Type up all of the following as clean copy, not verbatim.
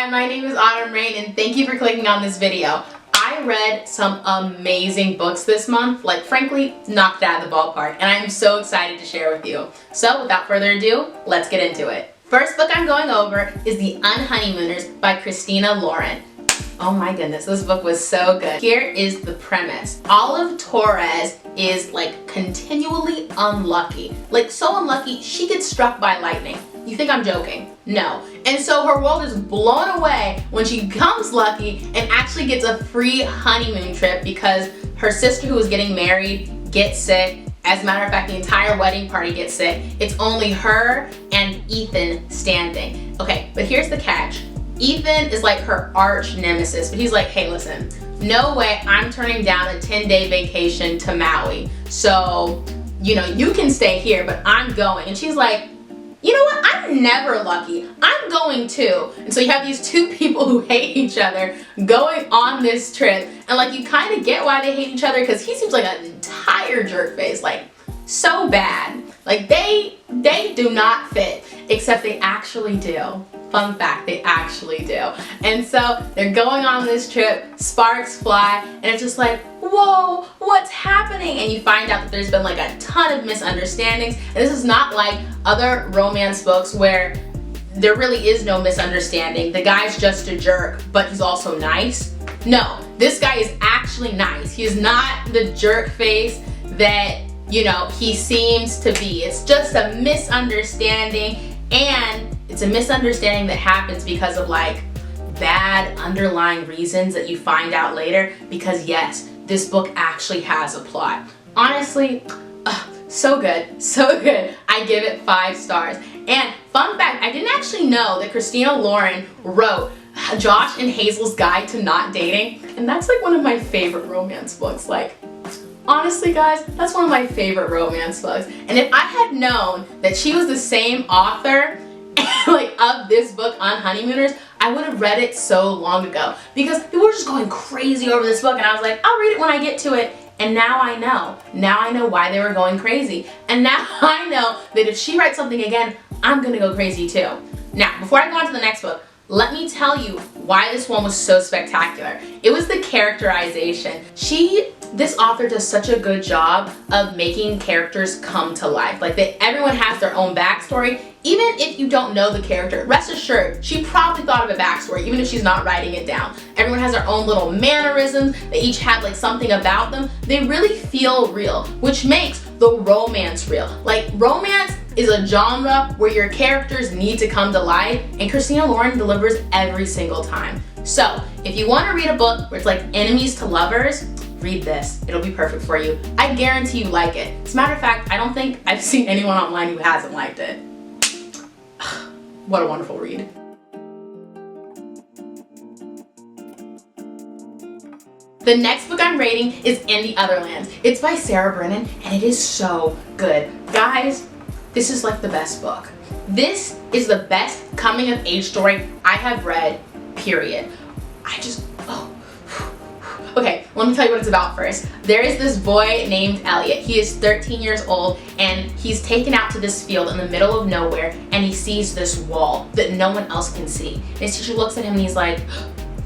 Hi, my name is Raine, and thank you for clicking on this video. I read some amazing books this month, like frankly, knocked it out of the ballpark, and I am so excited to share with you. So without further ado, let's get into it. First book I'm going over is The Unhoneymooners by Christina Lauren. Oh my goodness, this book was so good. Here is the premise. Olive Torres is like continually unlucky. Like so unlucky, she gets struck by lightning. You think I'm joking? No. And so her world is blown away when she becomes lucky and actually gets a free honeymoon trip because her sister who is getting married gets sick. As a matter of fact, the entire wedding party gets sick. It's only her and Ethan standing. Okay, but here's the catch. Ethan is like her arch nemesis, but he's like, hey, listen, no way I'm turning down a 10-day vacation to Maui. So, you know, you can stay here, but I'm going. And she's like, you know what? I'm never lucky. I'm going too. And so you have these two people who hate each other going on this trip. And like you kind of get why they hate each other because he seems like an entire jerk face, like so bad. Like they do not fit, except they actually do. Fun fact, they actually do. And so they're going on this trip, sparks fly, and it's just like, whoa, what's happening? And you find out that there's been like a ton of misunderstandings. And this is not like other romance books where there really is no misunderstanding. The guy's just a jerk, but he's also nice. No, this guy is actually nice. He is not the jerk face that, you know, he seems to be. It's just a misunderstanding, and it's a misunderstanding that happens because of like bad underlying reasons that you find out later, because yes, this book actually has a plot. Honestly, so good, so good. I give it 5 stars. And fun fact, I didn't actually know that Christina Lauren wrote Josh and Hazel's Guide to Not Dating, and that's like one of my favorite romance books. Like, honestly guys, that's one of my favorite romance books. And if I had known that she was the same author like of this book, Unhoneymooners, I would have read it so long ago because people were just going crazy over this book, and I was like, I'll read it when I get to it. And now I know. Now I know why they were going crazy. And now I know that if she writes something again, I'm gonna go crazy too. Now, before I go on to the next book, let me tell you why this one was so spectacular. It was the characterization. This author does such a good job of making characters come to life. Like everyone has their own backstory. Even if you don't know the character, rest assured, she probably thought of a backstory, even if she's not writing it down. Everyone has their own little mannerisms. They each have like something about them. They really feel real, which makes the romance real. Like romance is a genre where your characters need to come to life, and Christina Lauren delivers every single time. So if you want to read a book where it's like enemies to lovers, read this. It'll be perfect for you. I guarantee you like it. As a matter of fact, I don't think I've seen anyone online who hasn't liked it. What a wonderful read. The next book I'm rating is In the Other Lands. It's by Sarah Brennan, and it is so good. Guys, this is like the best book. This is the best coming of age story I have read, period. Okay, let me tell you what it's about first. There is this boy named Elliot. He is 13 years old, and he's taken out to this field in the middle of nowhere, and he sees this wall that no one else can see. And his teacher looks at him and he's like,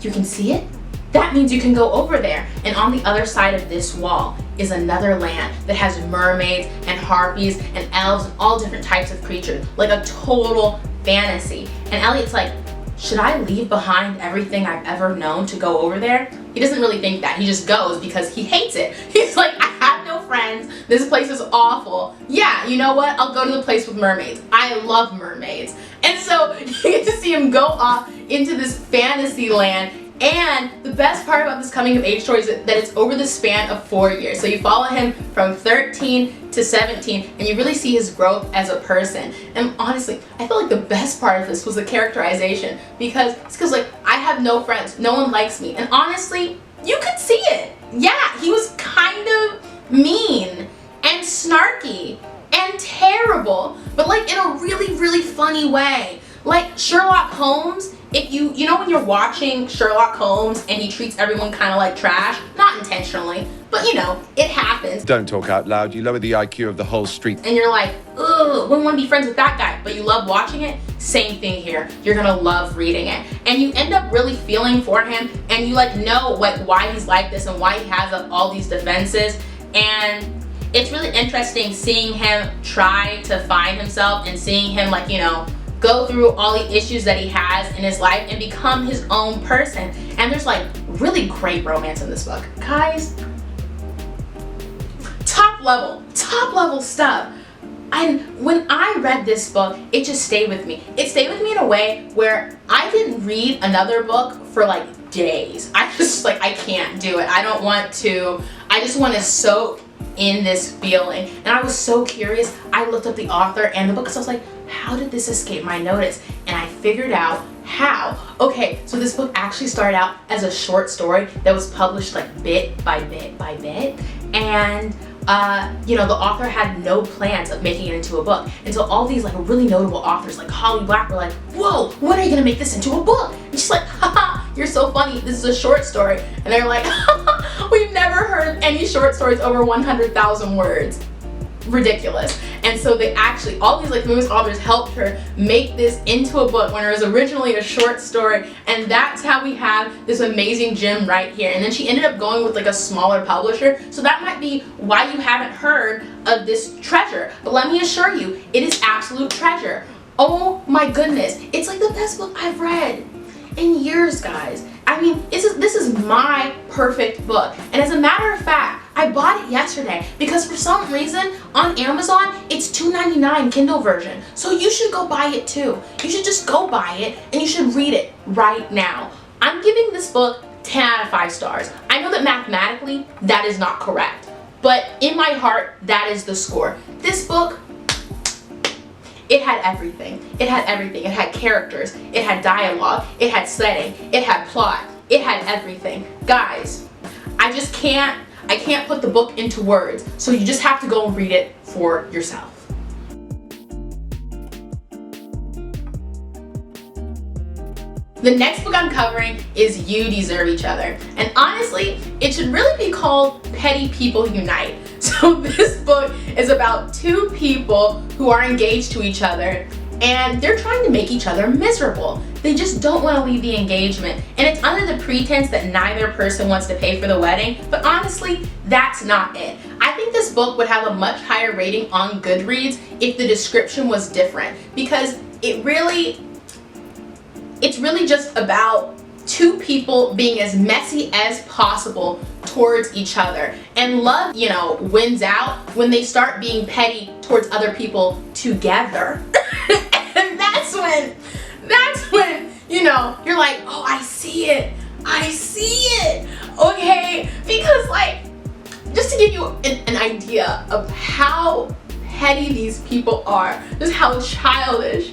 you can see it? That means you can go over there. And on the other side of this wall is another land that has mermaids and harpies and elves and all different types of creatures, like a total fantasy. And Elliot's like, should I leave behind everything I've ever known to go over there? He doesn't really think that. He just goes because he hates it. He's like, I have no friends. This place is awful. Yeah, you know what? I'll go to the place with mermaids. I love mermaids. And so you get to see him go off into this fantasy land. And the best part about this coming of age story is that it's over the span of 4 years. So you follow him from 13 to 17, and you really see his growth as a person. And honestly, I feel like the best part of this was the characterization, because like, I have no friends, no one likes me. And honestly, you could see it. Yeah, he was kind of mean and snarky and terrible, but like in a really, really funny way. Like Sherlock Holmes, if you know when you're watching Sherlock Holmes and he treats everyone kind of like trash, not intentionally, but you know, it happens. Don't talk out loud, you lower the IQ of the whole street. And you're like, ugh, wouldn't want to be friends with that guy, but you love watching it. Same thing here. You're gonna love reading it. And you end up really feeling for him, and you like know like why he's like this and why he has all these defenses. And it's really interesting seeing him try to find himself and seeing him like, you know, go through all the issues that he has in his life and become his own person. And there's like really great romance in this book. Guys, top level stuff. And when I read this book, it just stayed with me. It stayed with me in a way where I didn't read another book for like days. I just like, I can't do it. I don't want to. I just want to soak in this feeling. And I was so curious. I looked up the author and the book, so I was like, how did this escape my notice? And I figured out how. Okay, so this book actually started out as a short story that was published like bit by bit by bit. And you know, the author had no plans of making it into a book until all these like really notable authors like Holly Black were like, whoa, when are you gonna make this into a book? And she's like, haha, you're so funny, this is a short story. And they're like, we've never heard any short stories over 100,000 words. Ridiculous. And so they actually, all these like famous authors helped her make this into a book when it was originally a short story. And that's how we have this amazing gem right here. And then she ended up going with like a smaller publisher, so that might be why you haven't heard of this treasure. But let me assure you, it is absolute treasure. Oh my goodness, it's like the best book I've read in years, guys. I mean, this is my perfect book. And as a matter of fact, I bought it yesterday because for some reason on Amazon, it's $2.99 Kindle version. So you should go buy it too. You should just go buy it and you should read it right now. I'm giving this book 10 out of 5 stars. I know that mathematically that is not correct, but in my heart, that is the score. This book, it had everything. It had everything. It had characters. It had dialogue. It had setting. It had plot. It had everything. Guys, I can't put the book into words, so you just have to go and read it for yourself. The next book I'm covering is You Deserve Each Other. And honestly, it should really be called Petty People Unite. So this book is about two people who are engaged to each other and they're trying to make each other miserable. They just don't want to leave the engagement. And it's under the pretense that neither person wants to pay for the wedding, but honestly, that's not it. I think this book would have a much higher rating on Goodreads if the description was different, because it's really just about two people being as messy as possible towards each other. And love, you know, wins out when they start being petty towards other people together. And that's when, you know, you're like, oh, I see it, okay? Because like, just to give you an idea of how petty these people are, just how childish.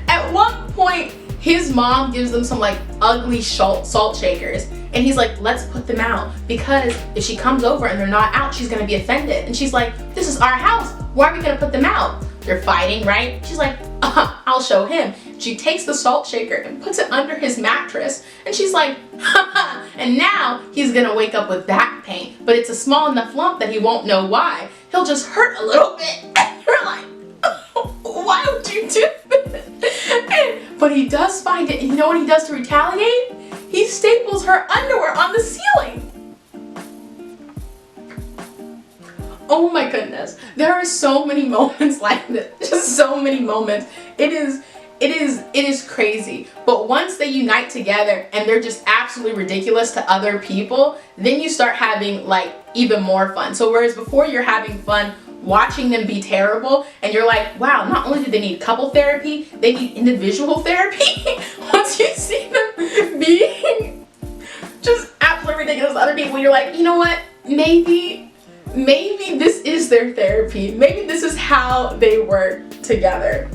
At one point, his mom gives them some like ugly salt shakers, and he's like, let's put them out, because if she comes over and they're not out, she's gonna be offended. And she's like, this is our house, why are we gonna put them out? They're fighting, right? She's like, I'll show him. She takes the salt shaker and puts it under his mattress, and she's like, haha, and now he's gonna wake up with back pain, but it's a small enough lump that he won't know why. He'll just hurt a little bit. And you're like, why would you do this? But he does find it, and you know what he does to retaliate? He staples her underwear on the ceiling. Oh my goodness, there are so many moments like this, just so many moments. It is crazy. But once they unite together and they're just absolutely ridiculous to other people, then you start having like even more fun. So whereas before you're having fun watching them be terrible, and you're like, wow, not only do they need couple therapy, they need individual therapy. Once you see them being just absolutely ridiculous to other people, you're like, you know what, maybe this is their therapy. Maybe this is how they work together.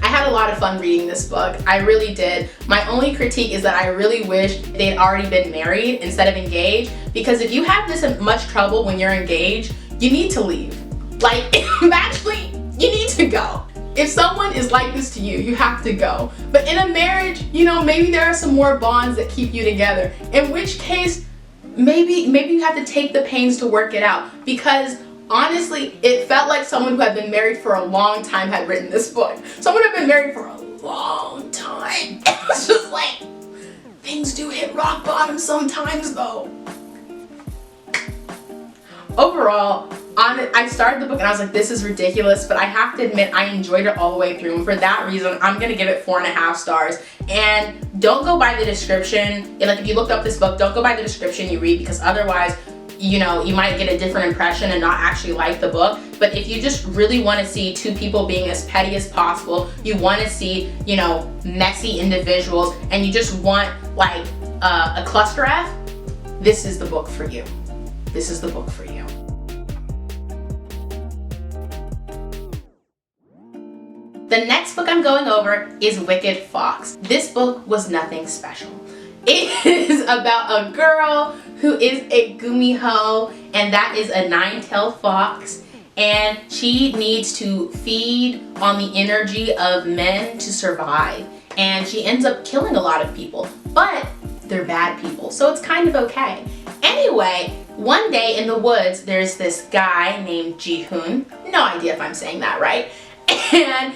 I had a lot of fun reading this book. I really did. My only critique is that I really wish they'd already been married instead of engaged, because if you have this much trouble when you're engaged, you need to leave. Like, actually, you need to go. If someone is like this to you, you have to go. But in a marriage, you know, maybe there are some more bonds that keep you together, in which case, maybe you have to take the pains to work it out, because honestly, it felt like someone who had been married for a long time had written this book. Someone who had been married for a long time. It was just like, things do hit rock bottom sometimes though. Overall, I started the book and I was like, this is ridiculous, but I have to admit I enjoyed it all the way through, and for that reason I'm gonna give it 4.5 stars. And don't go by the description. Like, if you looked up this book, don't go by the description you read, because otherwise, you know, you might get a different impression and not actually like the book. But if you just really want to see two people being as petty as possible, you want to see, you know, messy individuals, and you just want like a cluster F, this is the book for you. This is the book for you. The next book I'm going over is Wicked Fox. This book was nothing special. It is about a girl who is a gumiho, and that is a 9-tailed fox, and she needs to feed on the energy of men to survive, and she ends up killing a lot of people, but they're bad people, so it's kind of okay. Anyway, one day in the woods, there's this guy named Ji-hoon, no idea if I'm saying that right, and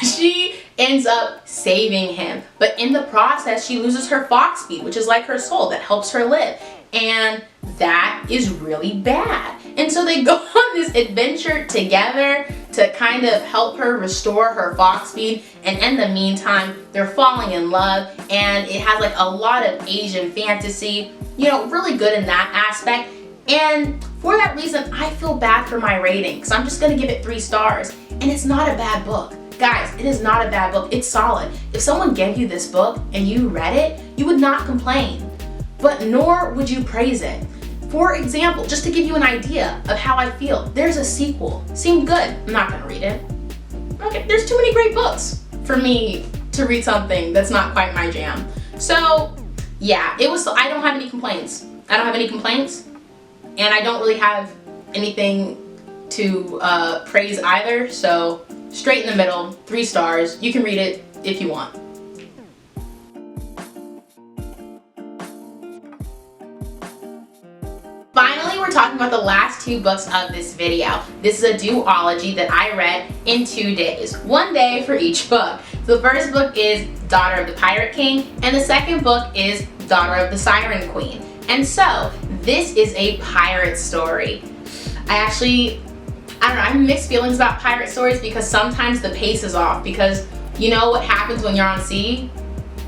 she ends up saving him, but in the process she loses her fox speed, which is like her soul that helps her live, and that is really bad. And so they go on this adventure together to kind of help her restore her fox speed, and in the meantime they're falling in love, and it has like a lot of Asian fantasy, you know, really good in that aspect. And for that reason I feel bad for my rating, because I'm just gonna give it 3 stars. And it's not a bad book. Guys, it is not a bad book. It's solid. If someone gave you this book and you read it, you would not complain, but nor would you praise it. For example, just to give you an idea of how I feel, there's a sequel. Seemed good. I'm not gonna read it. Okay, there's too many great books for me to read something that's not quite my jam. So yeah, it was. I don't have any complaints. I don't have any complaints, and I don't really have anything to praise either, so straight in the middle, 3 stars. You can read it if you want. Finally, we're talking about the last 2 books of this video. This is a duology that I read in 2 days, 1 day for each book. So the first book is Daughter of the Pirate King, and the second book is Daughter of the Siren Queen. And so this is a pirate story. I don't know, I have mixed feelings about pirate stories, because sometimes the pace is off, because you know what happens when you're on sea?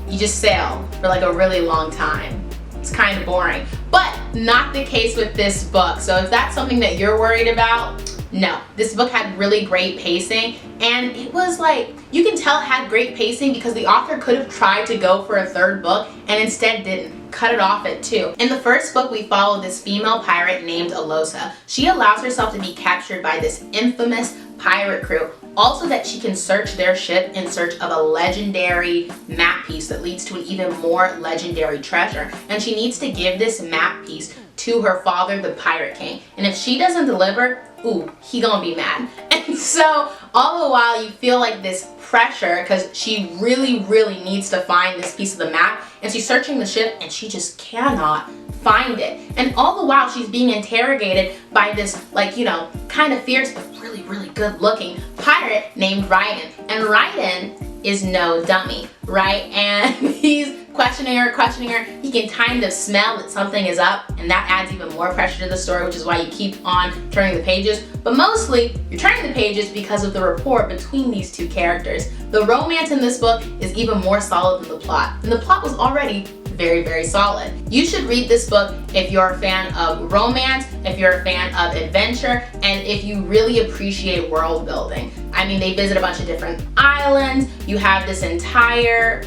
You just sail for like a really long time. It's kind of boring, but not the case with this book. So if that's something that you're worried about, no. This book had really great pacing, and it was like, you can tell it had great pacing because the author could have tried to go for a 3rd book and instead didn't. Cut it off at 2. In the first book, we follow this female pirate named Alosa. She allows herself to be captured by this infamous pirate crew, also that she can search their ship in search of a legendary map piece that leads to an even more legendary treasure, and she needs to give this map piece to her father, the Pirate King, and if she doesn't deliver, ooh, he gonna be mad. And so all the while you feel like this pressure, because she really needs to find this piece of the map, and she's searching the ship and she just cannot find it. And all the while she's being interrogated by this, like, you know, kind of fierce but really good looking pirate named Raine. And Raine is no dummy, right? And he's questioning her. He can kind of smell that something is up, and that adds even more pressure to the story, which is why you keep on turning the pages. But mostly, you're turning the pages because of the rapport between these 2 characters. The romance in this book is even more solid than the plot, and the plot was already very solid. You should read this book if you're a fan of romance, if you're a fan of adventure, and if you really appreciate world building. I mean, they visit a bunch of different islands. You have this entire,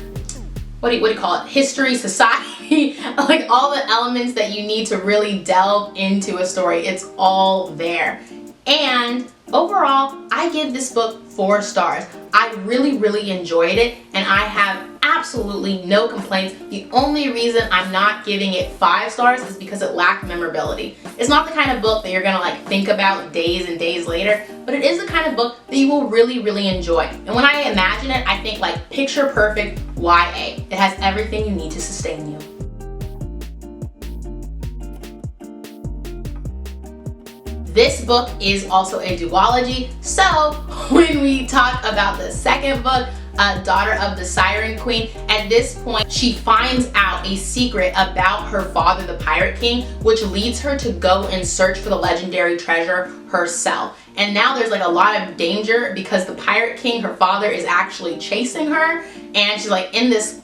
what do you call it, history, society, like all the elements that you need to really delve into a story. It's all there. And overall, I give this book 4 stars. I really enjoyed it, and I have absolutely no complaints. The only reason I'm not giving it 5 stars is because it lacked memorability. It's not the kind of book that you're gonna like think about days and days later, but it is the kind of book that you will really enjoy. And when I imagine it, I think like picture perfect YA. It has everything you need to sustain you. This book is also a duology, so when we talk about the second book, Daughter of the Siren Queen, at this point she finds out a secret about her father, the Pirate King, which leads her to go and search for the legendary treasure herself. And now there's like a lot of danger because the Pirate King, her father, is actually chasing her, and she's like in this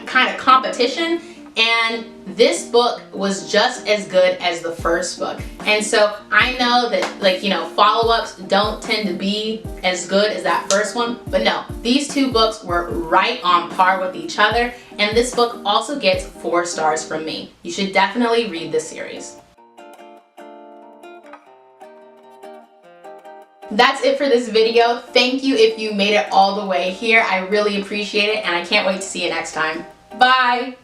kind of competition. And this book was just as good as the first book. And so I know that, like, you know, follow-ups don't tend to be as good as that first one, but no, these two books were right on par with each other, and this book also gets 4 stars from me. You should definitely read this series. That's it for this video. Thank you if you made it all the way here. I really appreciate it, and I can't wait to see you next time. Bye!